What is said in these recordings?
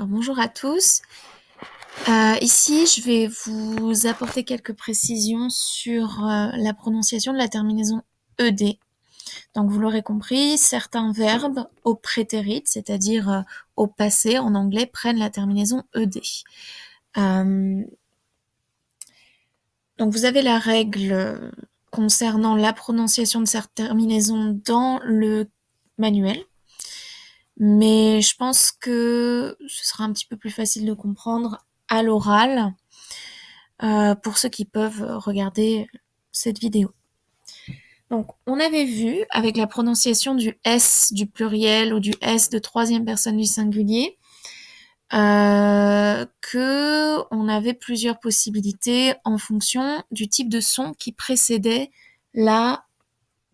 Alors bonjour à tous. Ici, je vais vous apporter quelques précisions sur la prononciation de la terminaison ED. Donc vous l'aurez compris, certains verbes au prétérit, c'est-à-dire au passé en anglais, prennent la terminaison ED. Donc vous avez la règle concernant la prononciation de cette terminaison dans le manuel. Mais je pense que ce sera un petit peu plus facile de comprendre à l'oral pour ceux qui peuvent regarder cette vidéo. Donc, on avait vu avec la prononciation du S du pluriel ou du S de troisième personne du singulier que on avait plusieurs possibilités en fonction du type de son qui précédait la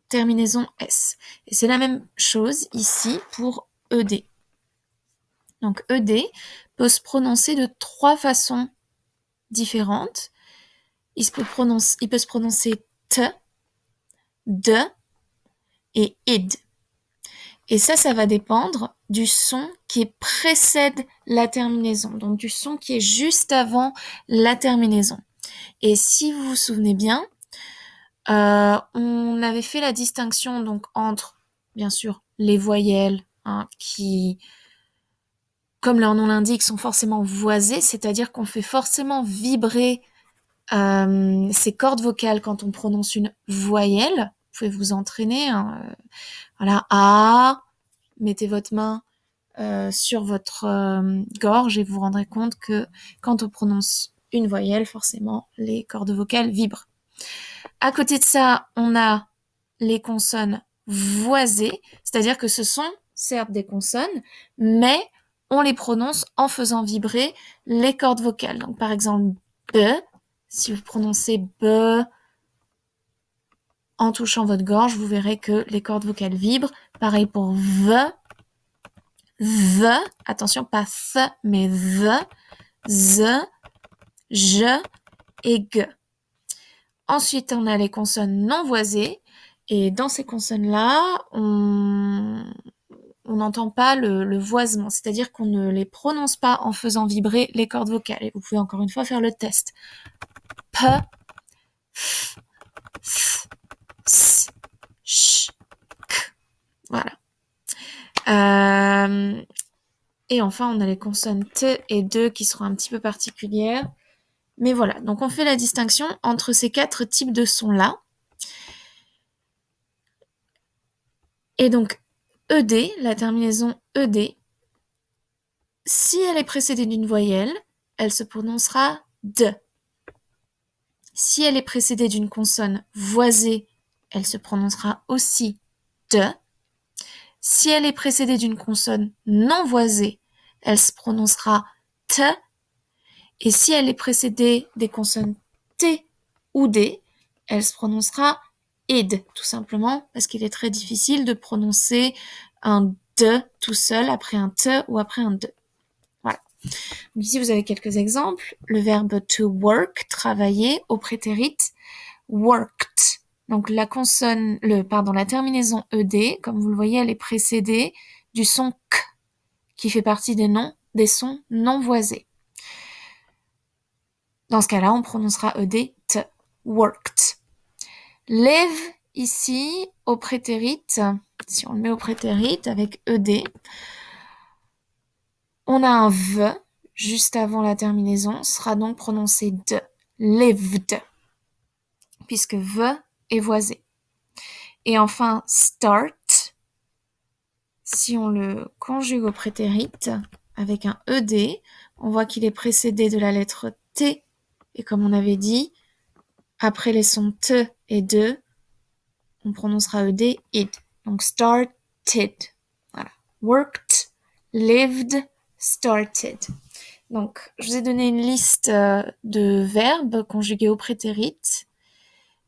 terminaison S. Et c'est la même chose ici pour ED. Donc ED peut se prononcer de trois façons différentes. Il peut se prononcer T, D et id. Et ça va dépendre du son qui précède la terminaison, donc du son qui est juste avant la terminaison. Et si vous vous souvenez bien, on avait fait la distinction donc entre, bien sûr, les voyelles qui, comme leur nom l'indique, sont forcément voisées, c'est-à-dire qu'on fait forcément vibrer ces cordes vocales quand on prononce une voyelle. Vous pouvez vous entraîner. Voilà, A, mettez votre main sur votre gorge et vous vous rendrez compte que quand on prononce une voyelle, forcément, les cordes vocales vibrent. À côté de ça, on a les consonnes voisées, c'est-à-dire que ce sont certes des consonnes, mais on les prononce en faisant vibrer les cordes vocales. Donc par exemple, B, si vous prononcez B en touchant votre gorge, vous verrez que les cordes vocales vibrent. Pareil pour V, attention, pas Th, mais V, Z, J et G. Ensuite, on a les consonnes non voisées. Et dans ces consonnes-là, on n'entend pas le voisement, c'est-à-dire qu'on ne les prononce pas en faisant vibrer les cordes vocales. Et vous pouvez encore une fois faire le test. P, F, Th, S, Ch, K. Voilà. Et enfin, on a les consonnes T et D qui seront un petit peu particulières. Mais voilà, donc on fait la distinction entre ces quatre types de sons-là. Et donc, ED, la terminaison ED, si elle est précédée d'une voyelle, elle se prononcera D. Si elle est précédée d'une consonne voisée, elle se prononcera aussi D. Si elle est précédée d'une consonne non voisée, elle se prononcera T. Et si elle est précédée des consonnes T ou D, elle se prononcera id, tout simplement parce qu'il est très difficile de prononcer un D tout seul après un T ou après un D. Voilà. Donc ici, vous avez quelques exemples. Le verbe to work, travailler, au prétérit, worked. Donc la terminaison ED, comme vous le voyez, elle est précédée du son K, qui fait partie des sons non voisés. Dans ce cas-là, on prononcera ED, T, worked. Live, ici, au prétérit, si on le met au prétérit avec ED, on a un V juste avant la terminaison, sera donc prononcé D, lived, puisque V est voisé. Et enfin, start, si on le conjugue au prétérit avec un ED, on voit qu'il est précédé de la lettre T, et comme on avait dit, après les sons T et D, on prononcera ED, id. Donc started. Voilà. Worked, lived, started. Donc, je vous ai donné une liste de verbes conjugués au prétérit.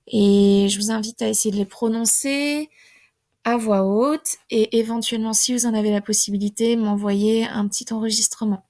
Et je vous invite à essayer de les prononcer à voix haute et éventuellement, si vous en avez la possibilité, m'envoyer un petit enregistrement.